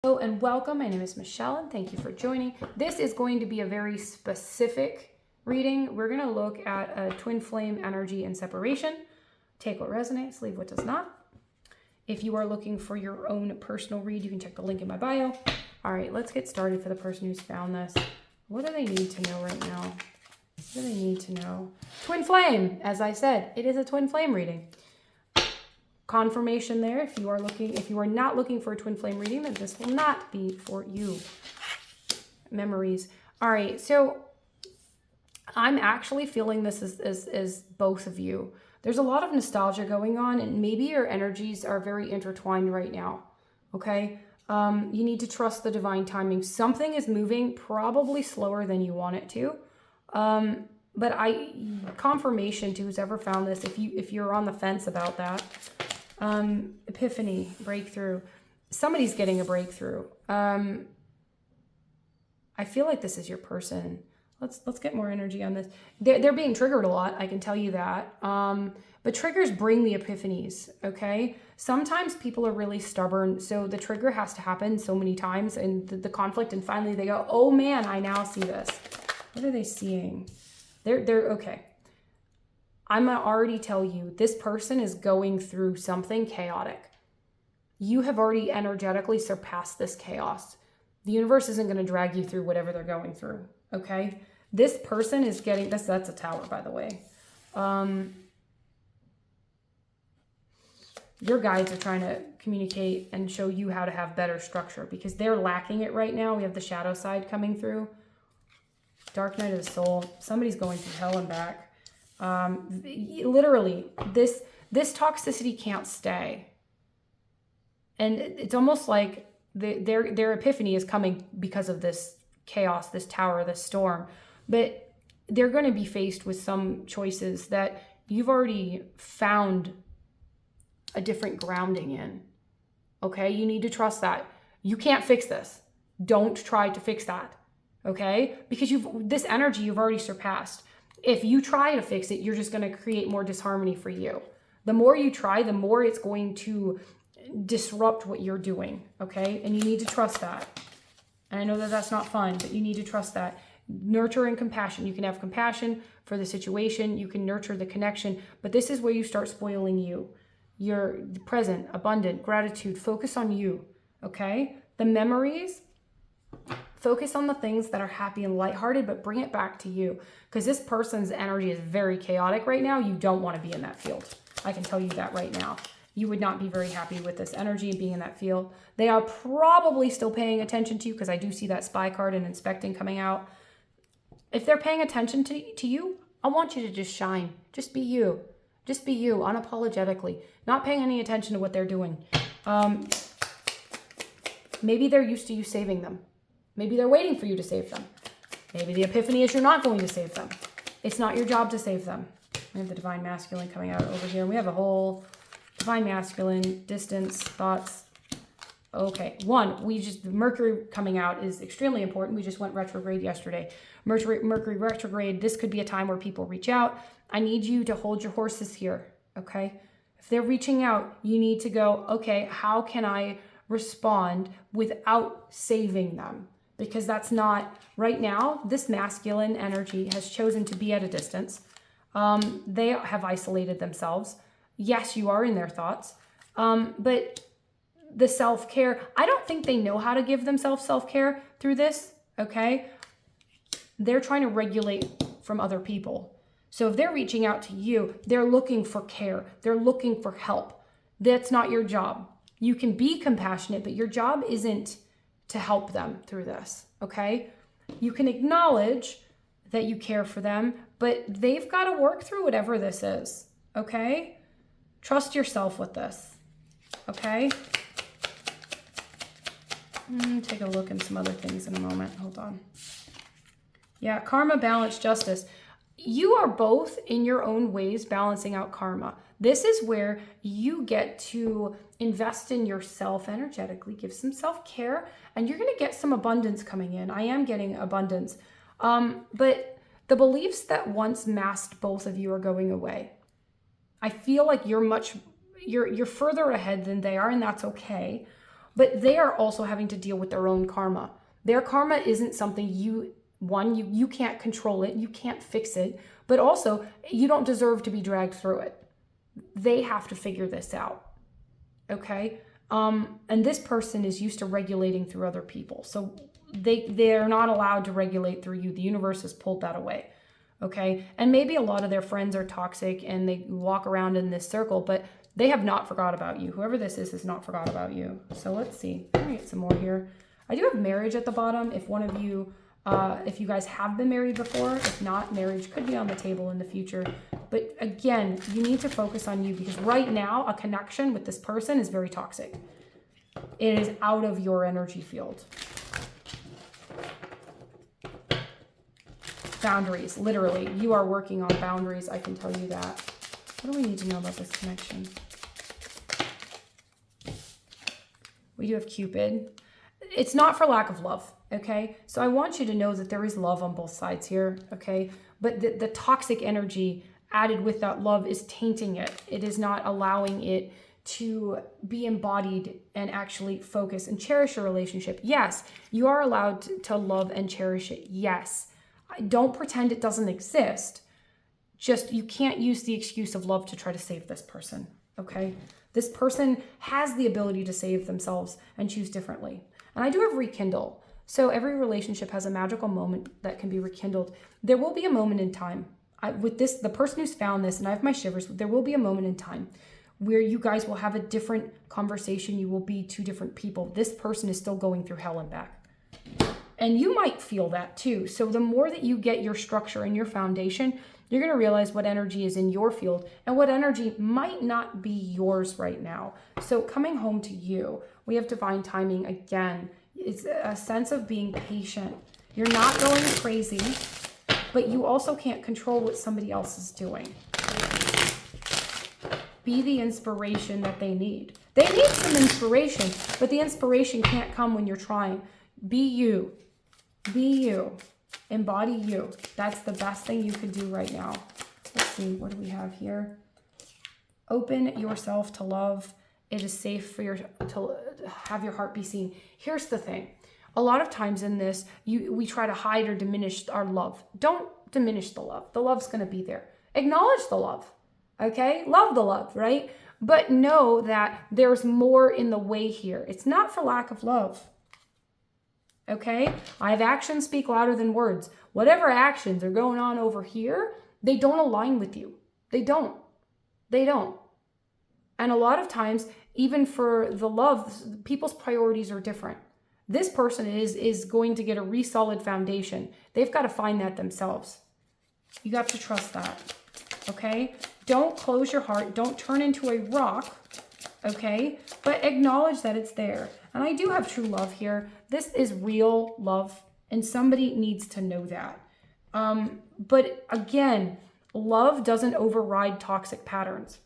Hello and welcome. My name is Michelle and thank you for joining. This is going to be a very specific reading. We're going to look at a twin flame energy and separation. Take what resonates, leave what does not. If you are looking for your own personal read, you can check the link in my bio. All right, let's get started for the person who's found this. What do they need to know right now? What do they need to know? Twin flame, as I said, it is a twin flame reading. Confirmation there. If you are not looking for a twin flame reading, then this will not be for you. Memories. All right, so I'm actually feeling this as both of you. There's a lot of nostalgia going on, and maybe your energies are very intertwined right now. Okay, you need to trust the divine timing. Something is moving, probably slower than you want it to. But confirmation to who's ever found this. If you're on the fence about that. Epiphany, breakthrough. Somebody's getting a breakthrough. I feel like this is your person. Let's get more energy on this. They're being triggered a lot, I can tell you that. But triggers bring the epiphanies, okay? Sometimes people are really stubborn, so the trigger has to happen so many times and the conflict, and finally they go, oh man, I now see this. What are they seeing? They're okay. I'm going to already tell you, this person is going through something chaotic. You have already energetically surpassed this chaos. The universe isn't going to drag you through whatever they're going through, okay? This person is getting, that's a tower, by the way. Your guides are trying to communicate and show you how to have better structure because they're lacking it right now. We have the shadow side coming through. Dark night of the soul. Somebody's going through hell and back. Literally, this toxicity can't stay, and it's almost like their epiphany is coming because of this chaos, this tower, this storm. But they're going to be faced with some choices that you've already found a different grounding in. Okay, you need to trust that. You can't fix this. Don't try to fix that. Okay, because this energy you've already surpassed. If you try to fix it, you're just going to create more disharmony for you. The more you try, the more it's going to disrupt what you're doing, okay? And you need to trust that. And I know that that's not fun, but you need to trust that. Nurture and compassion. You can have compassion for the situation. You can nurture the connection. But this is where you start spoiling you. You're present, abundant, gratitude. Focus on you, okay? The memories. Focus on the things that are happy and lighthearted, but bring it back to you. Because this person's energy is very chaotic right now. You don't want to be in that field. I can tell you that right now. You would not be very happy with this energy and being in that field. They are probably still paying attention to you because I do see that spy card and inspecting coming out. If they're paying attention to you, I want you to just shine. Just be you. Just be you, unapologetically. Not paying any attention to what they're doing. Maybe they're used to you saving them. Maybe they're waiting for you to save them. Maybe the epiphany is you're not going to save them. It's not your job to save them. We have the divine masculine coming out over here. We have a whole divine masculine, distance, thoughts. Okay, Mercury coming out is extremely important. We just went retrograde yesterday. Mercury retrograde, this could be a time where people reach out. I need you to hold your horses here, okay? If they're reaching out, you need to go, okay, how can I respond without saving them? Because that's not, right now, this masculine energy has chosen to be at a distance. They have isolated themselves. Yes, you are in their thoughts. But the self-care, I don't think they know how to give themselves self-care through this, okay? They're trying to regulate from other people. So if they're reaching out to you, they're looking for care. They're looking for help. That's not your job. You can be compassionate, but your job isn't to help them through this, okay? You can acknowledge that you care for them, but they've got to work through whatever this is, okay? Trust yourself with this, okay? Take a look at some other things in a moment. Hold on. Yeah, karma, balance, justice. You are both in your own ways balancing out karma. This is where you get to invest in yourself energetically, give some self-care, and you're going to get some abundance coming in. I am getting abundance. But the beliefs that once masked both of you are going away. I feel like you're further ahead than they are, and that's okay. but they are also having to deal with their own karma. Their karma isn't something you can't control it, you can't fix it, but also you don't deserve to be dragged through it. They have to figure this out. Okay? And this person is used to regulating through other people. So they're not allowed to regulate through you. The universe has pulled that away. Okay? And maybe a lot of their friends are toxic and they walk around in this circle, but they have not forgot about you. Whoever this is has not forgot about you. So let's see. Let me get some more here. I do have marriage at the bottom. If one of you, if you guys have been married before, if not, marriage could be on the table in the future. But again, you need to focus on you, because right now a connection with this person is very toxic. It is out of your energy field. Boundaries, literally. You are working on boundaries, I can tell you that. What do we need to know about this connection? We do have Cupid. It's not for lack of love, okay? So I want you to know that there is love on both sides here, okay? But the toxic energy added with that love is tainting it. It is not allowing it to be embodied and actually focus and cherish a relationship. Yes, you are allowed to love and cherish it. Yes. Don't pretend it doesn't exist. Just, you can't use the excuse of love to try to save this person, okay? This person has the ability to save themselves and choose differently. And I do have rekindle. So every relationship has a magical moment that can be rekindled. There will be a moment in time. With this, the person who's found this, and I have my shivers, there will be a moment in time where you guys will have a different conversation. You will be two different people. This person is still going through hell and back. And you might feel that too. So the more that you get your structure and your foundation, you're going to realize what energy is in your field and what energy might not be yours right now. So coming home to you, we have divine timing again. It's a sense of being patient. You're not going crazy, but you also can't control what somebody else is doing. Be the inspiration that they need. They need some inspiration, but the inspiration can't come when you're trying. Be you. Be you. Embody you. That's the best thing you could do right now. Let's see, what do we have here? Open yourself to love. It is safe for to have your heart be seen. Here's the thing. A lot of times in this, we try to hide or diminish our love. Don't diminish the love. The love's going to be there. Acknowledge the love. Okay? Love the love, right? But know that there's more in the way here. It's not for lack of love. Okay? I have actions speak louder than words. Whatever actions are going on over here, they don't align with you. They don't. They don't. And a lot of times, even for the love, people's priorities are different. This person is going to get a solid foundation. They've got to find that themselves. You got to trust that. Okay? Don't close your heart. Don't turn into a rock. Okay? But acknowledge that it's there. And I do have true love here. This is real love, and somebody needs to know that. But again, love doesn't override toxic patterns.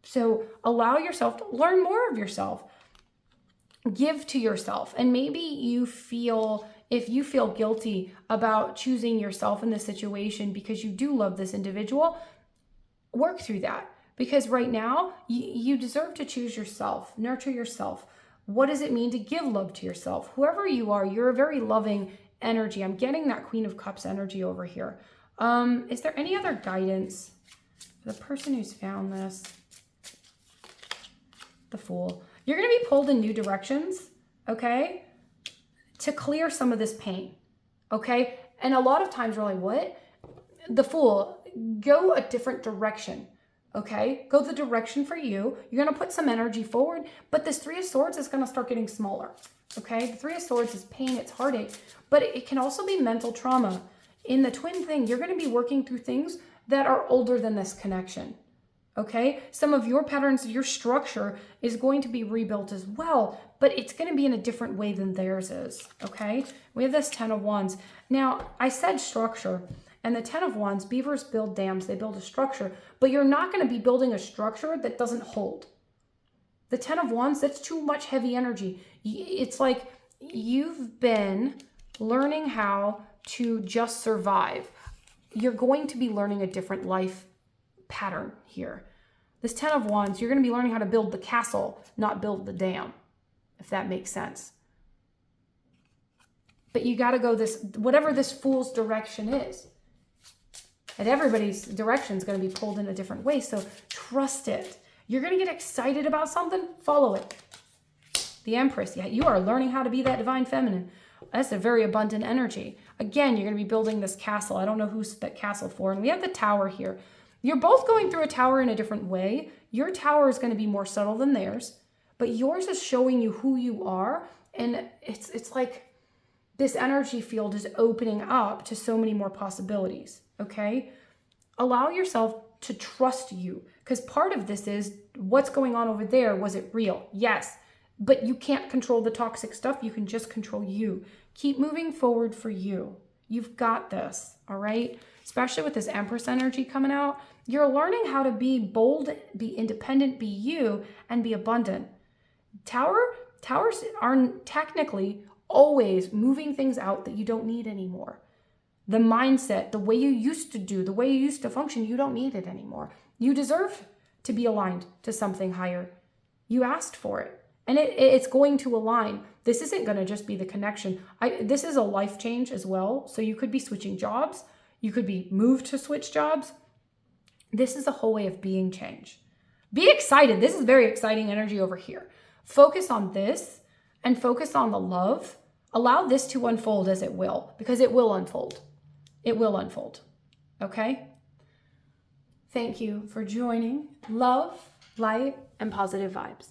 So allow yourself to learn more of yourself. Give to yourself. And maybe if you feel guilty about choosing yourself in this situation because you do love this individual, work through that. Because right now, you deserve to choose yourself, nurture yourself. What does it mean to give love to yourself? Whoever you are, you're a very loving energy. I'm getting that Queen of Cups energy over here. Is there any other guidance for the person who's found this? The Fool. You're going to be pulled in new directions, okay, to clear some of this pain, okay? And a lot of times we're like, what? The Fool, go a different direction. Okay, go the direction for you. You're going to put some energy forward, but this Three of Swords is going to start getting smaller. Okay, the Three of Swords is pain, it's heartache, but it can also be mental trauma. In the twin thing, you're going to be working through things that are older than this connection. Okay, some of your patterns, your structure is going to be rebuilt as well, but it's going to be in a different way than theirs is. Okay, we have this Ten of Wands. Now, I said structure. And the Ten of Wands, beavers build dams, they build a structure, but you're not going to be building a structure that doesn't hold. The Ten of Wands, that's too much heavy energy. It's like you've been learning how to just survive. You're going to be learning a different life pattern here. This Ten of Wands, you're going to be learning how to build the castle, not build the dam. if that makes sense. But you got to go this, whatever this fool's direction is. And everybody's direction is going to be pulled in a different way. So trust it. You're going to get excited about something, follow it. The Empress, yeah, you are learning how to be that divine feminine. That's a very abundant energy. Again, you're going to be building this castle. I don't know who's that castle for. And we have the Tower here. You're both going through a tower in a different way. Your tower is going to be more subtle than theirs, but yours is showing you who you are. And it's like this energy field is opening up to so many more possibilities, okay? Allow yourself to trust you, because part of this is what's going on over there. Was it real? Yes, but you can't control the toxic stuff. You can just control you. Keep moving forward for you. You've got this, all right? Especially with this Empress energy coming out. You're learning how to be bold, be independent, be you, and be abundant. Towers are technically always moving things out that you don't need anymore. The mindset, the way you used to do, the way you used to function, you don't need it anymore. You deserve to be aligned to something higher. You asked for it, and it's going to align. This isn't going to just be the connection. This is a life change as well. So you could be switching jobs. You could be moved to switch jobs. This is a whole way of being change. Be excited. This is very exciting energy over here. Focus on this and focus on the love. Allow this to unfold as it will, because it will unfold. It will unfold. Okay? Thank you for joining. Love, light, and positive vibes.